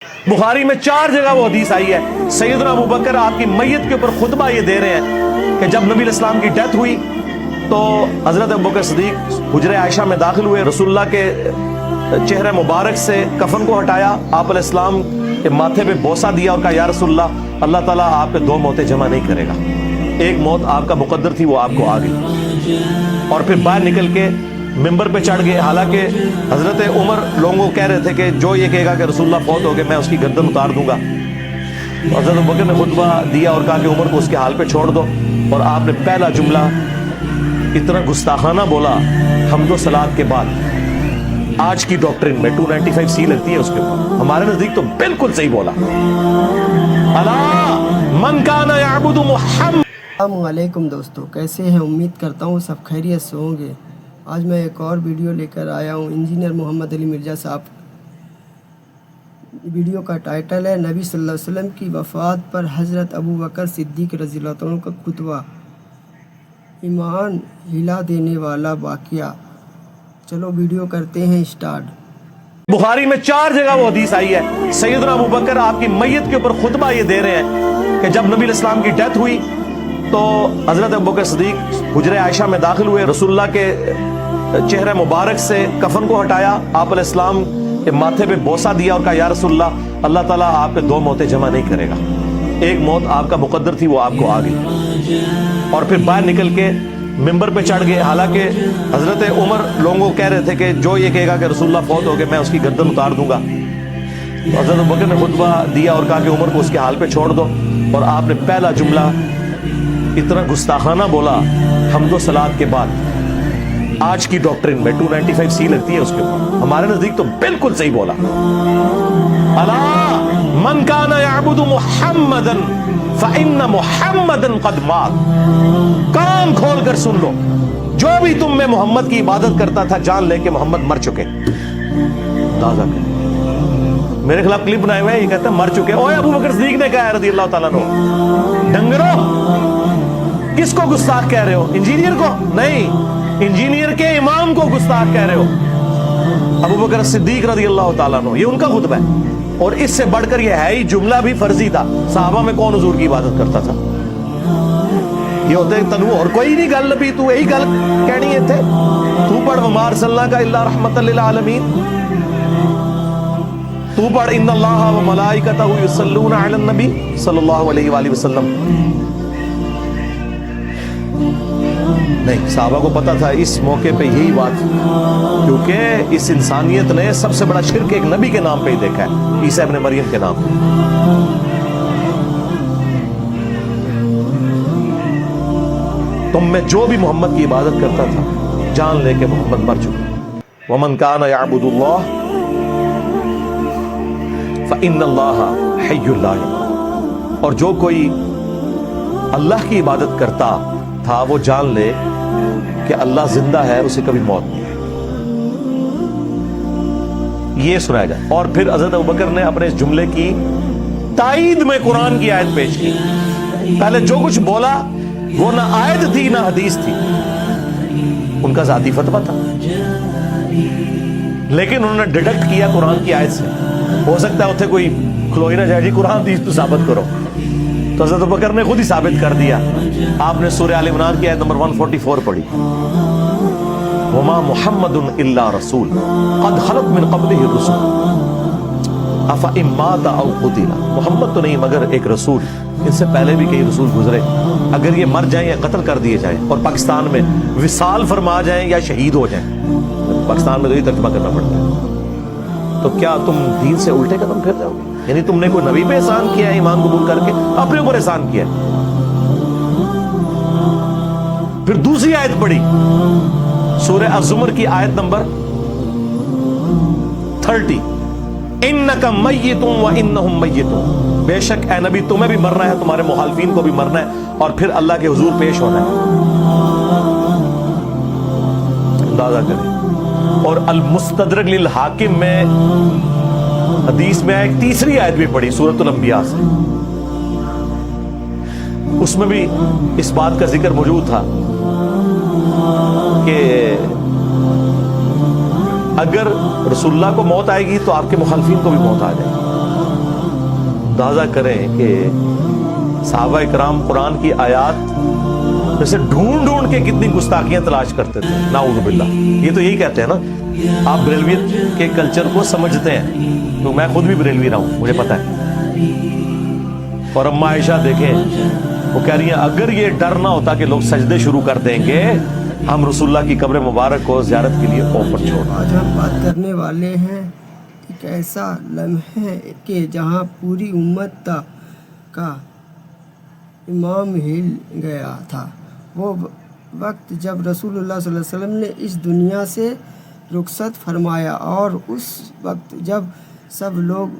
बुखारी में 4 जगह वो हदीस आई है। सैयदना अबू बकर आपकी मैयत के ऊपर खुतबा ये दे रहे हैं कि जब नबी इस्लाम की डेथ हुई तो हजरत अबू बकर सिद्दीक हुजरे आयशा में दाखिल हुए, रसूलुल्लाह के चेहरे मुबारक से कफन को हटाया, आप अलैहिस्सलाम के माथे पे बोसा दिया और कहा या रसूलुल्लाह अल्लाह ताला आप पे 2 मौतें जमा नहीं करेगा, एक मौत आपका मुकद्दर थी वो आपको आ गई। और फिर बाहर निकल के मिंबर पे चढ़ गए। हालांकि हजरत उमर लोगों को कह रहे थे कि जो ये कहेगा कि रसूलुल्लाह फौत हो गए मैं उसकी गर्दन उतार दूंगा। तो हजरत अबू बकर ने खुतबा दिया और कहा कि उमर को उसके हाल पे छोड़ दो। और आपने पहला जुमला इतना गुस्ताखाना बोला हम्दो सलात के बाद, आज की डॉक्ट्रिन में 295C लगती है उसके ऊपर, हमारे नजदीक तो बिल्कुल सही बोला। अला मन काना याबुदु मुहम्मद। अस्सलामु अलैकुम दोस्तों, कैसे हैं? उम्मीद करता हूँ सब खैरियत से होंगे। आज मैं एक और वीडियो लेकर आया हूँ इंजीनियर मोहम्मद अली मिर्ज़ा साहब। वीडियो का टाइटल है नबी सल्लल्लाहु अलैहि वसल्लम की वफ़ात पर हज़रत अबू बकर सिद्दीक़ रज़ियल्लाहु अन्हु का खुतबा, ईमान हिला देने वाला वाक़या। चलो वीडियो करते हैं स्टार्ट। बुखारी में 4 जगह वो हदीस आई है। सैयदना अबू बकर आपकी मैयत के ऊपर खुतबा ये दे रहे हैं कि जब नबी इस्लाम की डेथ हुई तो हजरत अबू बकर सिद्दीक हुजरे आयशा में दाखिल हुए, रसूलुल्लाह के चेहरे मुबारक से कफन को हटाया, आप अलैहिस्सलाम के माथे पे बोसा दिया और कहा या रसूलुल्लाह अल्लाह ताला आप पे 2 मौतें जमा नहीं करेगा, एक मौत आपका मुकद्दर थी वो आपको आ गई। और फिर बाहर निकल के मिंबर पे चढ़ गए। हालांकि हजरत उमर लोगों को कह रहे थे कि जो ये कहेगा कि रसूलुल्लाह फौत हो गए मैं उसकी गर्दन उतार दूंगा। तो हजरत अबू बकर ने खुतबा दिया और कहा कि उमर को उसके हाल पे छोड़ दो। और आपने पहला जुमला इतना गुस्ताखाना बोला हम्दो सलात के बाद, आज की डॉक्ट्रिन में 295C लगती है उसके ऊपर, हमारे नजदीक तो बिल्कुल सही बोला। अला मन काना याबुदु मुहम्मदन फइन्न मुहम्मदन कद मात। कान खोल कर सुन लो, जो भी तुम में मोहम्मद की इबादत करता था जान ले कि मोहम्मद मर चुके। ताज़ा कर मेरे खिलाफ क्लिप बनाए हुए हैं, ये कहता है मर चुके। ओए अबू बकर सिद्दीक ने कहा रज़ी अल्लाह ताला अन्हु। डंगरो किसको गुस्ताख कह रहे हो? इंजीनियर को नहीं, इंजीनियर के इमाम को गुस्ताख कह रहे हो। अबू बकर सिद्दीक रज़ी अल्लाह ताला अन्हु, ये उनका खुतबा है। और इससे बढ़कर ये है ही जुमला भी फर्जी था। सहाबा में कौन हुजूर की इबादत करता था? ये होते तनु और कोई नहीं गल भी तू यही गल कहनी है थे। तू पढ़ वमार सल्ला का इल्ला रहमतल लिल आलमीन, तू पढ़ इन्नल्लाह व मलाइकतहु युसल्लूना अलन नबी सल्लल्लाहु अलैहि वसल्लम। नहीं, साहबा को पता था इस मौके पे यही बात, क्योंकि इस इंसानियत ने सबसे बड़ा शिर्क एक नबी के नाम पे ही देखा है, ईसा इब्न मरियम के नाम पे। तुम में जो भी मोहम्मद की इबादत करता था जान ले के मोहम्मद मर चुके। वमन काना याबुदुल्लाह फइन्नल्लाह हय्युल ला यमूत। और जो कोई अल्लाह की इबादत करता था वो जान ले कि अल्लाह जिंदा है, उसे कभी मौत नहीं। ये सुनाया जाए। और फिर हज़रत अबू बकर ने अपने इस जुमले की ताईद में कुरान की आयत पेश की। पहले जो कुछ बोला वो ना आयत थी ना हदीस थी, उनका जाती फतवा था, लेकिन उन्होंने डिडक्ट किया कुरान की आयत से। हो सकता है उसे कोई खलोई ना जाए जी कुरान हदीस तो साबित करो, तो हज़रत अबू बकर ने खुद ही साबित कर दिया। आपने सूरह आल इमरान की आयत नंबर 144 पढ़ी, वमा मुहम्मदुन इल्ला रसूल क़द खलत मिन क़ब्लिहि रुसूल अफ़ा इन माता औ क़ुतिला। मोहम्मद तो नहीं मगर एक रसूल, इनसे पहले भी कई रसूल गुजरे, अगर ये मर जाएं या कत्ल कर दिए जाएं और पाकिस्तान में विसाल फरमा जाएं या शहीद हो जाएं, पाकिस्तान में तो ये तर्जुमा करना पड़ता है, तो क्या तुम दीन से उल्टे कदम फिर जाओगे? यानी तुमने कोई नबी पे एहसान किया है ईमान कबूल करके, अपने ऊपर एहसान किया। फिर दूसरी आयत पढ़ी, सूरह अज़्ज़ुमर की आयत नंबर 30, इन्नका मय्यितुन व इन्नहुम मय्यितुन। बेशक ए नबी तुम्हें भी मरना है, तुम्हारे मुखालिफिन को भी मरना है, और फिर अल्लाह के हुजूर पेश होना है। अंदाजा करें। और अल मुस्तदरक लिल हाकिम में हदीस में एक तीसरी आयत भी पढ़ी सूरतुल अंबिया से, उसमें भी इस बात का जिक्र मौजूद था कि अगर रसूलुल्लाह को मौत आएगी तो आपके मुखालिफिन को भी मौत आ जाएगी। अंदाज़ा करें कि सहाबा इकराम कुरान की आयत जैसे ढूंढ ढूंढ के कितनी गुस्ताखियां तलाश करते थे, नाऊज़ु बिल्लाह। ये तो यही कहते हैं ना, आप बरेलवियत के कल्चर को समझते हैं, तो मैं खुद भी बरेलवी रहा हूँ, मुझे पता है। और अम्मा आयशा देखें, वो कह रही हैं अगर ये डर ना होता कि लोग सजदे शुरू कर देंगे, हम रसूलुल्लाह की कब्र मुबारक को ज़ियारत के लिए ओपन छोड़। आज हम बात करने वाले हैं एक ऐसा लम्हे कि जहाँ पूरी उम्मत का इमाम हिल गया था। वो वक्त जब रसूलुल्लाह सल्लल्लाहु अलैहि वसल्लम ने इस दुनिया से रुखसत फरमाया, और उस वक्त जब सब लोग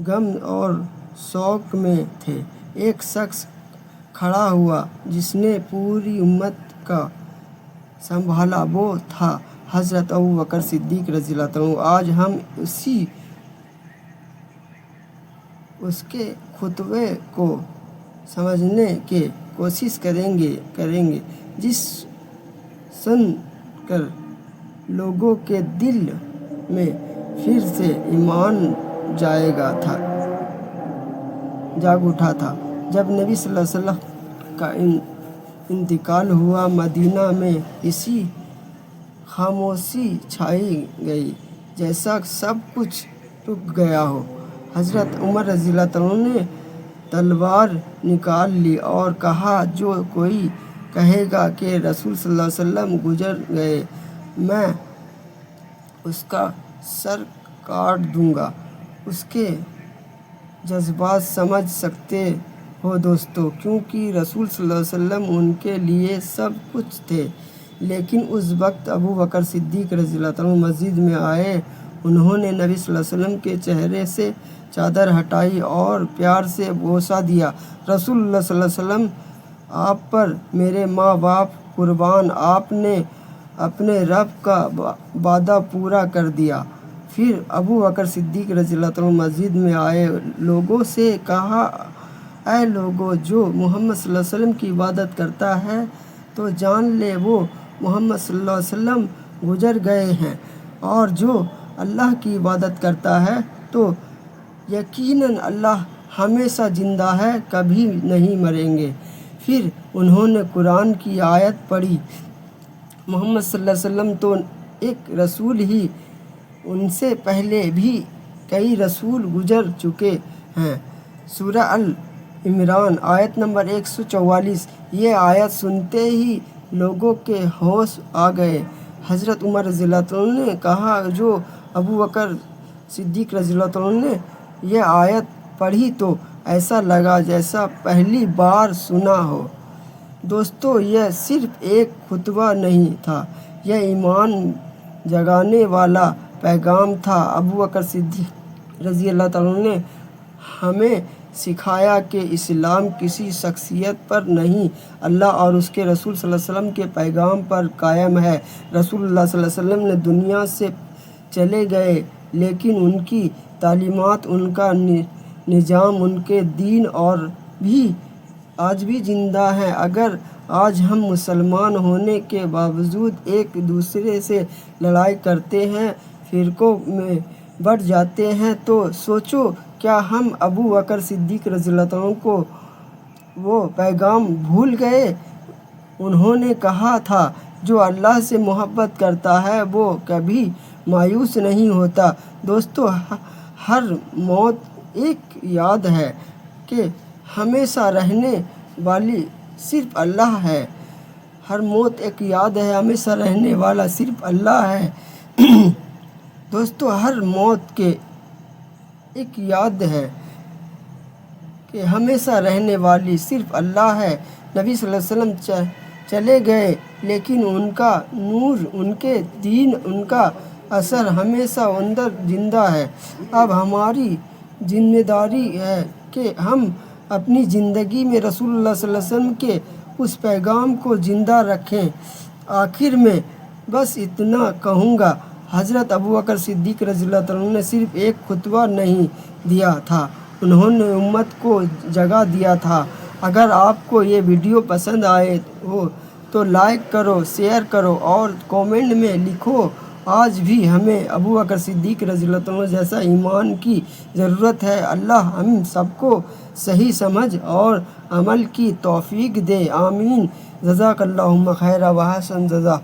गम और शौक में थे, एक शख्स खड़ा हुआ जिसने पूरी उम्मत का संभाला। वो था हज़रत अबू बकर सिद्दीक़ रज़ियल्लाहु अन्हु। आज हम उसके खुतबे को समझने की कोशिश करेंगे जिस सुन कर लोगों के दिल में फिर से ईमान जाग उठा था। जब नबी सल्लल्लाहु अलैहि वसल्लम का इंतकाल हुआ, मदीना में इसी खामोशी छाई गई, जैसा सब कुछ रुक गया हो। हज़रत उमर रज़ियल्लाहु अन्हु ने तलवार निकाल ली और कहा, जो कोई कहेगा कि रसूल सल्लल्लाहु अलैहि वसल्लम गुजर गए, मैं उसका सर काट दूंगा। उसके जज्बात समझ सकते हो दोस्तों, क्योंकि रसूल सल्लल्लाहु अलैहि वसल्लम उनके लिए सब कुछ थे। लेकिन उस वक्त अबू बकर सिद्दीक़ रज़ियल्लाहु अन्हु मस्जिद में आए। उन्होंने नबी सल्लल्लाहु अलैहि वसल्लम के चेहरे से चादर हटाई और प्यार से बोसा दिया। रसूलुल्लाह सल्लल्लाहु अलैहि वसल्लम, आप पर मेरे माँ बाप कुर्बान, आपने अपने रब का वादा पूरा कर दिया। फिर अबू बकर सिद्दीक़ रज़ियल्लाहु अन्हु मस्जिद में आए, लोगों से कहा, ऐ लोगों, जो मोहम्मद सल्लल्लाहु अलैहि वसल्लम की इबादत करता है तो जान ले वो मोहम्मद सल्लल्लाहु अलैहि वसल्लम गुजर गए हैं, और जो अल्लाह की इबादत करता है तो यकीनन अल्लाह हमेशा ज़िंदा है, कभी नहीं मरेंगे। फिर उन्होंने कुरान की आयत पढ़ी, मोहम्मद सल्लल्लाहु अलैहि वसल्लम तो एक रसूल ही, उनसे पहले भी कई रसूल गुजर चुके हैं। सूरह अल इमरान आयत नंबर 144। ये आयत सुनते ही लोगों के होश आ गए। हज़रत उमर रज़ियल्लाहु अन्हु ने कहा, जो अबू बकर सिद्दीक़ रज़ियल्लाहु अन्हु ने यह आयत पढ़ी तो ऐसा लगा जैसा पहली बार सुना हो। दोस्तों, यह सिर्फ़ एक खुतबा नहीं था, यह ईमान जगाने वाला पैगाम था। अबू बकर सिद्दीक़ रज़ियल्लाहु अन्हु ने हमें सिखाया कि इस्लाम किसी शख्सियत पर नहीं, अल्लाह और उसके रसूल सल्लल्लाहु अलैहि वसल्लम के पैगाम पर कायम है। रसूलुल्लाह सल्लल्लाहु अलैहि वसल्लम ने दुनिया से चले गए, लेकिन उनकी तालीमात, उनका निज़ाम, उनके दीन और भी आज भी ज़िंदा हैं। अगर आज हम मुसलमान होने के बावजूद एक दूसरे से लड़ाई करते हैं, फ़िरक़ों में बढ़ जाते हैं, तो सोचो क्या हम अबू बकर सिद्दीक़ रज़ियल्लाहु अन्हु को वो पैगाम भूल गए? उन्होंने कहा था, जो अल्लाह से मोहब्बत करता है वो कभी मायूस नहीं होता। दोस्तों, हर मौत एक याद है कि हमेशा रहने वाली सिर्फ़ अल्लाह है। हर मौत एक याद है, हमेशा रहने वाला सिर्फ़ अल्लाह है। दोस्तों, हर मौत के एक याद है कि हमेशा रहने वाली सिर्फ़ अल्लाह है। नबी सल्लल्लाहु अलैहि वसल्लम चले गए, लेकिन उनका नूर, उनके दीन, उनका असर हमेशा अंदर ज़िंदा है। अब हमारी ज़िम्मेदारी है कि हम अपनी ज़िंदगी में रसूलुल्लाह सल्लल्लाहु अलैहि वसल्लम के उस पैगाम को ज़िंदा रखें। आखिर में बस इतना कहूँगा, हज़रत अबू बकर सिद्दीक़ रज़ियल्लाहु अन्हु ने सिर्फ़ एक खुतबा नहीं दिया था, उन्होंने उम्मत को जगा दिया था। अगर आपको ये वीडियो पसंद आए हो तो लाइक करो, शेयर करो और कमेंट में लिखो آج بھی ہمیں ابو بکر صدیق رضی اللہ عنہ جیسا ایمان کی ضرورت ہے۔ اللہ ہم سب کو صحیح سمجھ اور عمل کی توفیق دے، آمین۔ جزاک اللہم خیر و حسن جزا۔